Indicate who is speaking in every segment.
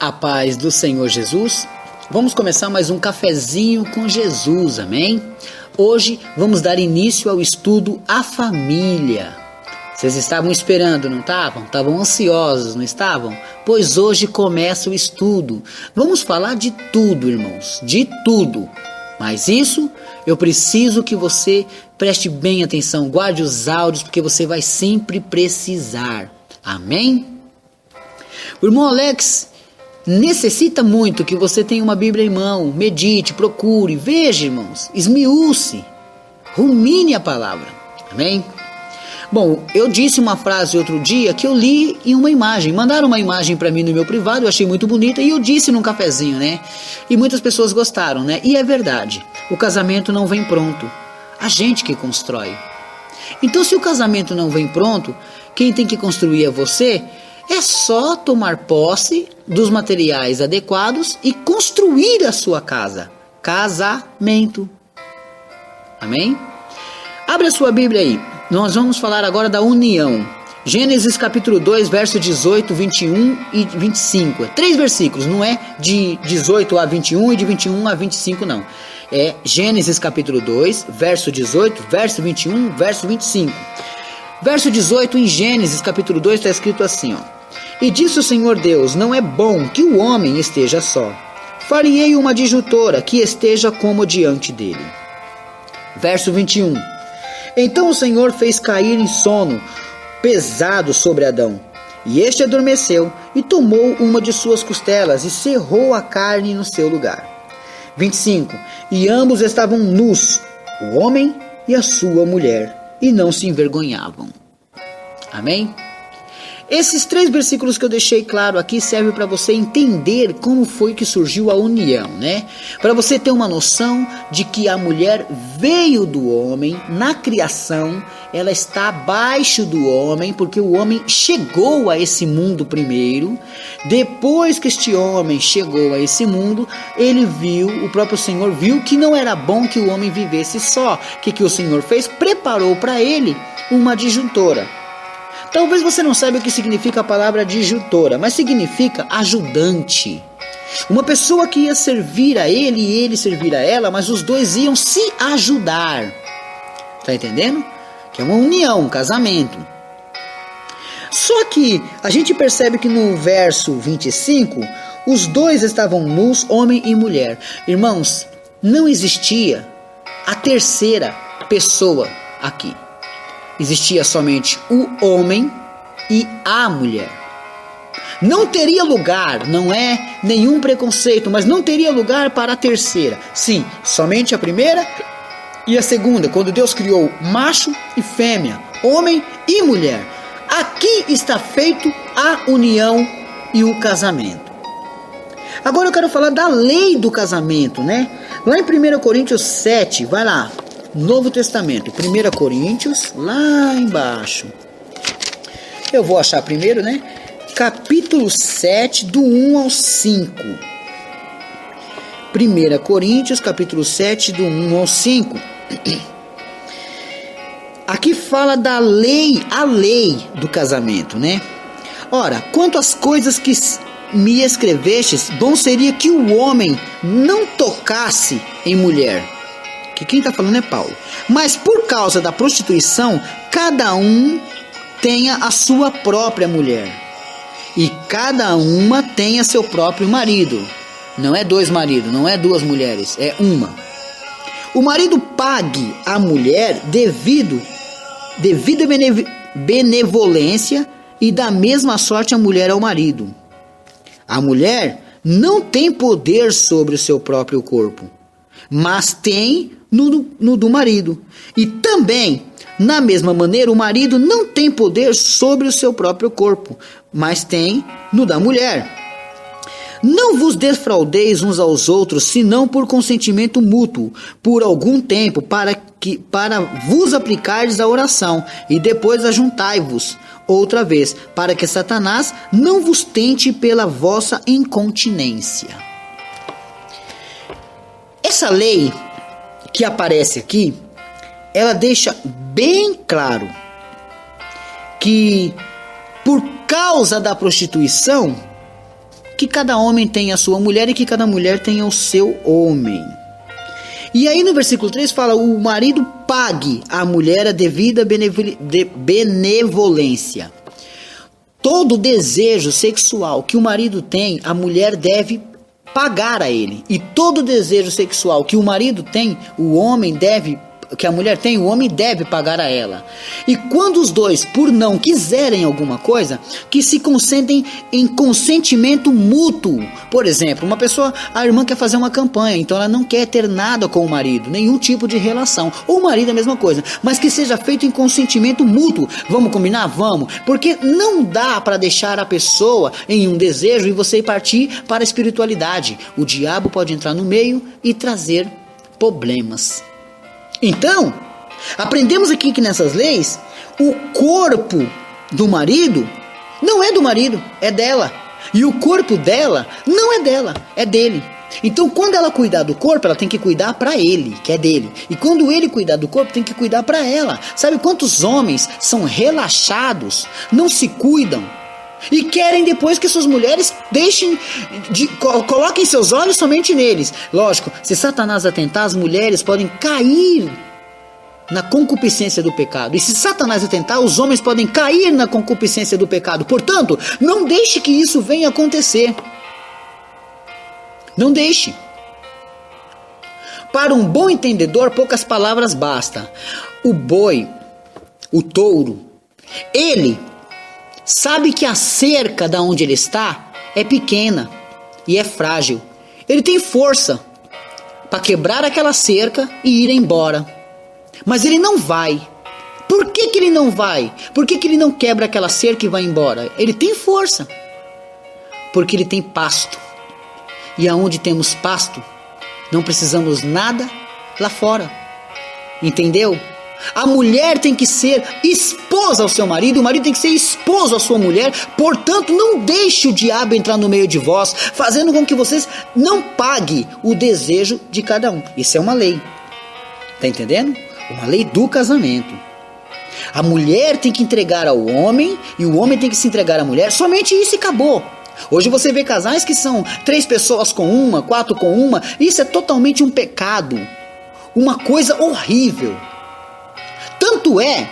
Speaker 1: A paz do Senhor Jesus. Vamos começar mais um cafezinho com Jesus, amém? Hoje vamos dar início ao estudo A Família. Vocês estavam esperando, não estavam? Estavam ansiosos, não estavam? Pois hoje começa o estudo. Vamos falar de tudo, irmãos, de tudo. Mas isso, eu preciso que você preste bem atenção, guarde os áudios, porque você vai sempre precisar. Amém? O irmão Alex necessita muito que você tenha uma Bíblia em mão, medite, procure, veja, irmãos, esmiúce, rumine a palavra. Amém? Bom, eu disse uma frase outro dia que eu li em uma imagem. Mandaram uma imagem para mim no meu privado, eu achei muito bonita e eu disse num cafezinho, né? E muitas pessoas gostaram, né? E é verdade, o casamento não vem pronto, a gente que constrói. Então, se o casamento não vem pronto, quem tem que construir é você. É só tomar posse dos materiais adequados e construir a sua casa. Casamento. Amém? Abre a sua Bíblia aí. Nós vamos falar agora da união. Gênesis capítulo 2, verso 18, 21 e 25. É 3 versículos, não é de 18 a 21 e de 21 a 25 não. É Gênesis capítulo 2, verso 18, verso 21, verso 25. Verso 18 em Gênesis capítulo 2 está escrito assim, ó. E disse o Senhor Deus, não é bom que o homem esteja só. Farei uma adjutora que esteja como diante dele. Verso 21. Então o Senhor fez cair em sono pesado sobre Adão. E este adormeceu e tomou uma de suas costelas e cerrou a carne no seu lugar. 25. E ambos estavam nus, o homem e a sua mulher, e não se envergonhavam. Amém? Esses 3 versículos que eu deixei claro aqui servem para você entender como foi que surgiu a união, né? Para você ter uma noção de que a mulher veio do homem na criação, ela está abaixo do homem, porque o homem chegou a esse mundo primeiro. Depois que este homem chegou a esse mundo, ele viu, o próprio Senhor viu que não era bom que o homem vivesse só. O que o Senhor fez? Preparou para ele uma adjuntora. Talvez você não saiba o que significa a palavra adjuntora, mas significa ajudante. Uma pessoa que ia servir a ele e ele servir a ela, mas os dois iam se ajudar. Tá entendendo? Que é uma união, um casamento. Só que a gente percebe que no verso 25, os dois estavam nus, homem e mulher. Irmãos, não existia a terceira pessoa aqui. Existia somente o homem e a mulher. Não teria lugar, não é nenhum preconceito, mas não teria lugar para a terceira. Sim, somente a primeira e a segunda, quando Deus criou macho e fêmea, homem e mulher. Aqui está feito a união e o casamento. Agora eu quero falar da lei do casamento, né? Lá em 1 Coríntios 7, vai lá. Novo Testamento, 1 Coríntios, lá embaixo. Eu vou achar primeiro, né? Capítulo 7, do 1 ao 5. 1 Coríntios, capítulo 7, do 1 ao 5. Aqui fala da lei, a lei do casamento, né? Ora, quanto às coisas que me escrevestes, bom seria que o homem não tocasse em mulher. Que quem está falando é Paulo. Mas por causa da prostituição, cada um tenha a sua própria mulher. E cada uma tenha seu próprio marido. Não é 2 maridos, não é 2 mulheres, é uma. O marido pague à mulher devida benevolência e da mesma sorte a mulher ao marido. A mulher não tem poder sobre o seu próprio corpo, mas tem no do marido. E também, na mesma maneira, o marido não tem poder sobre o seu próprio corpo, mas tem no da mulher. Não vos defraudeis uns aos outros, senão por consentimento mútuo, por algum tempo, para vos aplicardes a oração, e depois ajuntai-vos outra vez, para que Satanás não vos tente pela vossa incontinência. Essa lei que aparece aqui, ela deixa bem claro que por causa da prostituição, que cada homem tenha a sua mulher e que cada mulher tenha o seu homem. E aí no versículo 3 fala, o marido pague à mulher a devida benevolência. Todo desejo sexual que o marido tem, a mulher deve pagar a ele. E todo desejo sexual que o marido tem, que a mulher tem, o homem deve pagar a ela. E quando os dois, por não quiserem alguma coisa, que se consentem em consentimento mútuo. Por exemplo, a irmã quer fazer uma campanha, então ela não quer ter nada com o marido, nenhum tipo de relação. Ou o marido é a mesma coisa, mas que seja feito em consentimento mútuo. Vamos combinar? Vamos. Porque não dá para deixar a pessoa em um desejo e você partir para a espiritualidade. O diabo pode entrar no meio e trazer problemas. Então, aprendemos aqui que nessas leis, o corpo do marido não é do marido, é dela. E o corpo dela não é dela, é dele. Então, quando ela cuidar do corpo, ela tem que cuidar para ele, que é dele. E quando ele cuidar do corpo, tem que cuidar para ela. Sabe quantos homens são relaxados, não se cuidam? E querem depois que suas mulheres coloquem seus olhos somente neles. Lógico, se Satanás atentar, as mulheres podem cair na concupiscência do pecado. E se Satanás atentar, os homens podem cair na concupiscência do pecado. Portanto, não deixe que isso venha acontecer. Não deixe. Para um bom entendedor, poucas palavras bastam. O boi, o touro, ele sabe que a cerca da onde ele está é pequena e é frágil. Ele tem força para quebrar aquela cerca e ir embora. Mas ele não vai. Por que ele não vai? Por que ele não quebra aquela cerca e vai embora? Ele tem força. Porque ele tem pasto. E aonde temos pasto, não precisamos nada lá fora. Entendeu? A mulher tem que ser esposa ao seu marido, o marido tem que ser esposo à sua mulher. Portanto, não deixe o diabo entrar no meio de vós, fazendo com que vocês não paguem o desejo de cada um. Isso é uma lei. Tá entendendo? Uma lei do casamento. A mulher tem que entregar ao homem e o homem tem que se entregar à mulher. Somente isso e acabou. Hoje você vê casais que são 3 pessoas com uma, 4 com uma. Isso é totalmente um pecado. Uma coisa horrível. Tanto é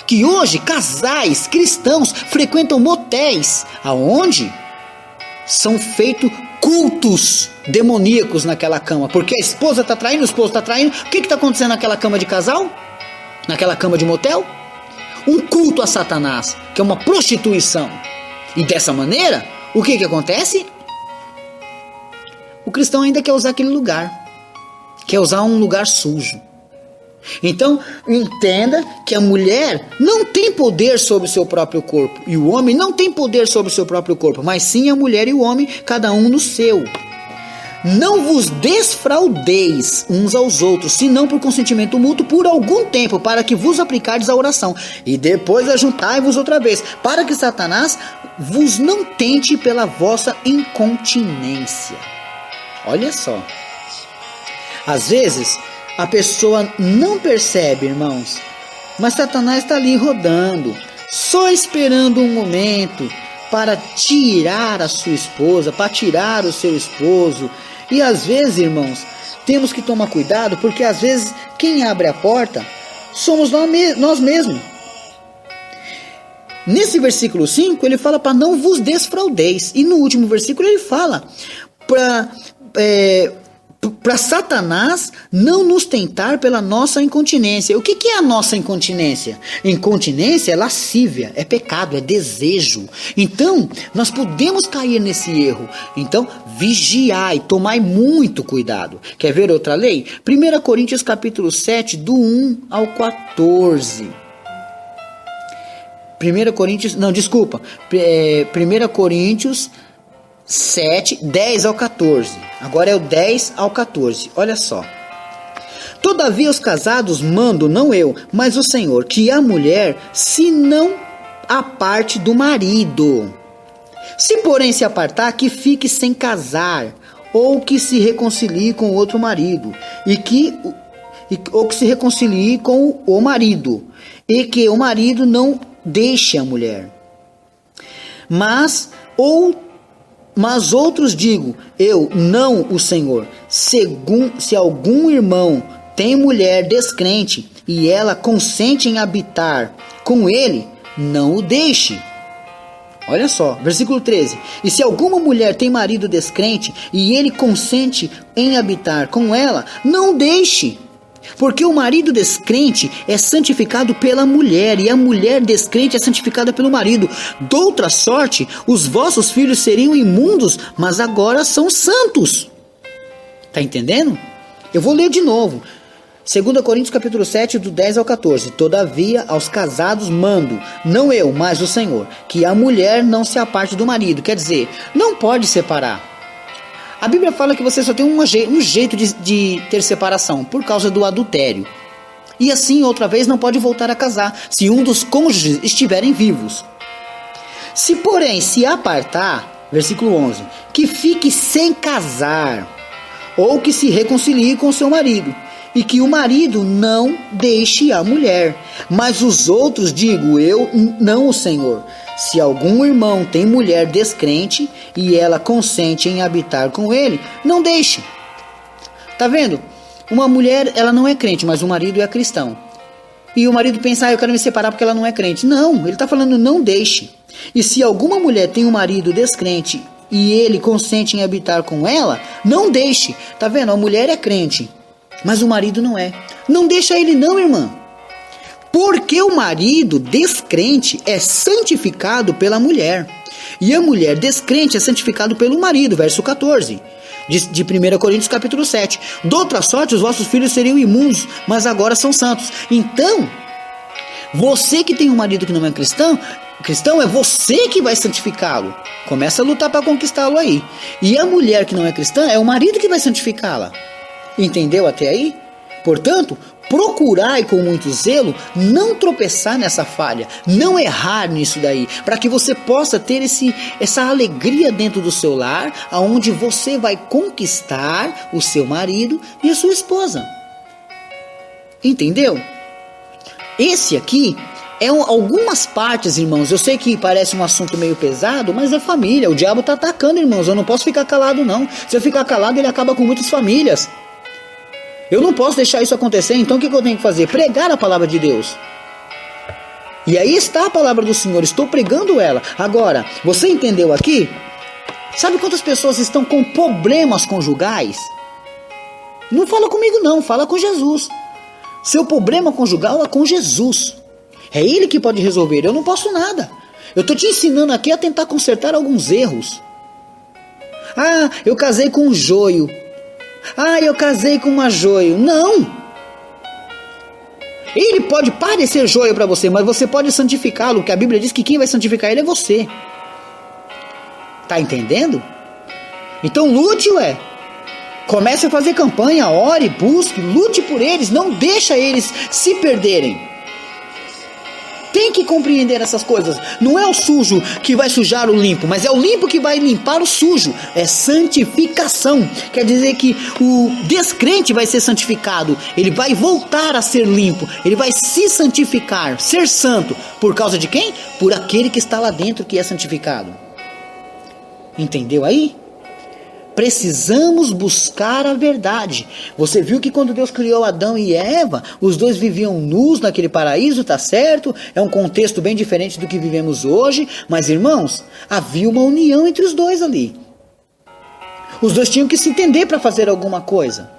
Speaker 1: que hoje casais cristãos frequentam motéis, aonde são feitos cultos demoníacos naquela cama, porque a esposa está traindo, o esposo está traindo. O que está acontecendo naquela cama de casal? Naquela cama de motel? Um culto a Satanás, que é uma prostituição. E dessa maneira, o que acontece? O cristão ainda quer usar aquele lugar, quer usar um lugar sujo. Então, entenda que a mulher não tem poder sobre o seu próprio corpo. E o homem não tem poder sobre o seu próprio corpo. Mas sim a mulher e o homem, cada um no seu. Não vos desfraudeis uns aos outros, senão por consentimento mútuo por algum tempo, para que vos aplicardes a oração. E depois ajuntai-vos outra vez, para que Satanás vos não tente pela vossa incontinência. Olha só. Às vezes a pessoa não percebe, irmãos, mas Satanás está ali rodando, só esperando um momento para tirar a sua esposa, para tirar o seu esposo. E às vezes, irmãos, temos que tomar cuidado, porque às vezes quem abre a porta somos nós mesmos. Nesse versículo 5, ele fala para não vos desfraudeis. E no último versículo ele fala para Satanás não nos tentar pela nossa incontinência. O que é a nossa incontinência? Incontinência é lascívia, é pecado, é desejo. Então, nós podemos cair nesse erro. Então, vigiai, tomai muito cuidado. Quer ver outra lei? 1 Coríntios capítulo 7, do 1 ao 14. 1 Coríntios 7, 10 ao 14. Agora é o 10 ao 14. Olha só. Todavia os casados mando, não eu, mas o Senhor, que a mulher se não aparte do marido. Se porém se apartar, que fique sem casar, ou que se reconcilie com outro marido, ou que se reconcilie com o marido, e que o marido não deixe a mulher. Mas, ou Mas outros digo, eu, não o Senhor. Se algum irmão tem mulher descrente e ela consente em habitar com ele, não o deixe. Olha só, versículo 13. E se alguma mulher tem marido descrente e ele consente em habitar com ela, não deixe. Porque o marido descrente é santificado pela mulher e a mulher descrente é santificada pelo marido. Doutra sorte, os vossos filhos seriam imundos, mas agora são santos. Tá entendendo? Eu vou ler de novo. 2 Coríntios capítulo 7, do 10 ao 14. Todavia, aos casados mando, não eu, mas o Senhor, que a mulher não se aparte do marido. Quer dizer, não pode separar. A Bíblia fala que você só tem um jeito de ter separação, por causa do adultério. E assim, outra vez, não pode voltar a casar, se um dos cônjuges estiverem vivos. Se, porém, se apartar, versículo 11, que fique sem casar, ou que se reconcilie com seu marido, e que o marido não deixe a mulher. Mas os outros, digo eu, não o Senhor. Se algum irmão tem mulher descrente e ela consente em habitar com ele, não deixe. Tá vendo? Uma mulher, ela não é crente, mas o marido é cristão. E o marido pensa, eu quero me separar porque ela não é crente. Não, ele está falando, não deixe. E se alguma mulher tem um marido descrente e ele consente em habitar com ela, não deixe. Tá vendo? A mulher é crente, mas o marido não é. Não deixa ele não, irmã. Porque o marido descrente é santificado pela mulher. E a mulher descrente é santificado pelo marido. Verso 14. De 1 Coríntios capítulo 7. Doutra sorte, os vossos filhos seriam imundos, mas agora são santos. Então, você que tem um marido que não é cristão é você que vai santificá-lo. Começa a lutar para conquistá-lo aí. E a mulher que não é cristã é o marido que vai santificá-la. Entendeu até aí? Portanto, procurai com muito zelo não tropeçar nessa falha, não errar nisso daí, para que você possa ter essa alegria dentro do seu lar, aonde você vai conquistar o seu marido e a sua esposa. Entendeu? Esse aqui é algumas partes, irmãos. Eu sei que parece um assunto meio pesado, mas é família. O diabo está atacando, irmãos. Eu não posso ficar calado, não. Se eu ficar calado, ele acaba com muitas famílias. Eu não posso deixar isso acontecer, então o que eu tenho que fazer? Pregar a palavra de Deus. E aí está a palavra do Senhor, estou pregando ela. Agora, você entendeu aqui? Sabe quantas pessoas estão com problemas conjugais? Não fala comigo não, fala com Jesus. Seu problema conjugal é com Jesus. É Ele que pode resolver, eu não posso nada. Eu estou te ensinando aqui a tentar consertar alguns erros. Ah, eu casei com um joio. Ah, eu casei com uma joio. Não! Ele pode parecer joio para você, mas você pode santificá-lo, porque a Bíblia diz que quem vai santificar ele é você. Tá entendendo? Então lute, ué. Comece a fazer campanha, ore, busque, lute por eles, não deixa eles se perderem. Tem que compreender essas coisas. Não é o sujo que vai sujar o limpo, mas é o limpo que vai limpar o sujo. É santificação. Quer dizer que o descrente vai ser santificado. Ele vai voltar a ser limpo. Ele vai se santificar, ser santo. Por causa de quem? Por aquele que está lá dentro que é santificado. Entendeu aí? Precisamos buscar a verdade. Você viu que quando Deus criou Adão e Eva, os dois viviam nus naquele paraíso, tá certo? É um contexto bem diferente do que vivemos hoje, mas irmãos, havia uma união entre os dois ali. Os dois tinham que se entender para fazer alguma coisa.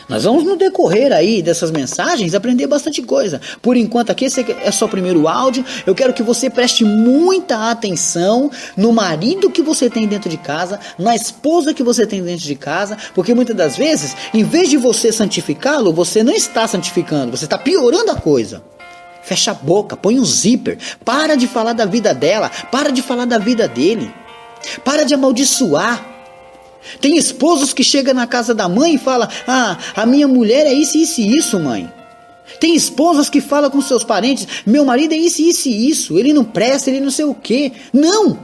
Speaker 1: Nós vamos no decorrer aí dessas mensagens aprender bastante coisa. Por enquanto aqui esse é só o primeiro áudio. Eu quero que você preste muita atenção no marido que você tem dentro de casa, na esposa que você tem dentro de casa, porque muitas das vezes, em vez de você santificá-lo, você não está santificando, você está piorando a coisa. Fecha a boca, põe um zíper, para de falar da vida dela, para de falar da vida dele, para de amaldiçoar. Tem esposos que chegam na casa da mãe e falam, a minha mulher é isso, isso e isso, mãe. Tem esposas que falam com seus parentes, meu marido é isso, isso e isso, ele não presta, ele não sei o quê. Não!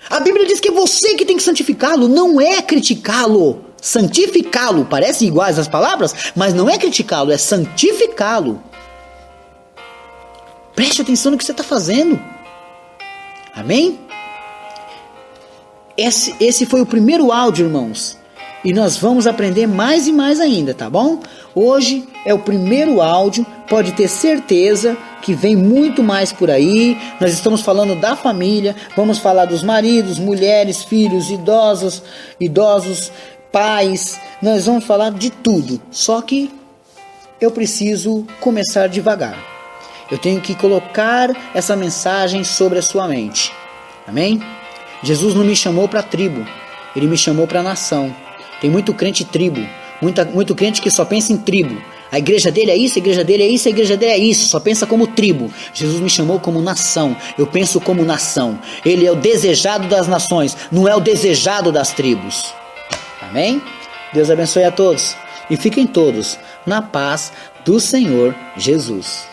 Speaker 1: A Bíblia diz que é você que tem que santificá-lo, não é criticá-lo. Santificá-lo, parece iguais as palavras, mas não é criticá-lo, é santificá-lo. Preste atenção no que você está fazendo. Amém? esse foi o primeiro áudio, irmãos. E nós vamos aprender mais e mais ainda, tá bom? Hoje é o primeiro áudio, pode ter certeza que vem muito mais por aí. Nós estamos falando da família, vamos falar dos maridos, mulheres, filhos, idosos, pais. Nós vamos falar de tudo, só que eu preciso começar devagar. Eu tenho que colocar essa mensagem sobre a sua mente. Amém? Jesus não me chamou para tribo, Ele me chamou para nação. Tem muito crente tribo, muito crente que só pensa em tribo. A igreja dele é isso, a igreja dele é isso, a igreja dele é isso, só pensa como tribo. Jesus me chamou como nação, eu penso como nação. Ele é o desejado das nações, não é o desejado das tribos. Amém? Deus abençoe a todos e fiquem todos na paz do Senhor Jesus.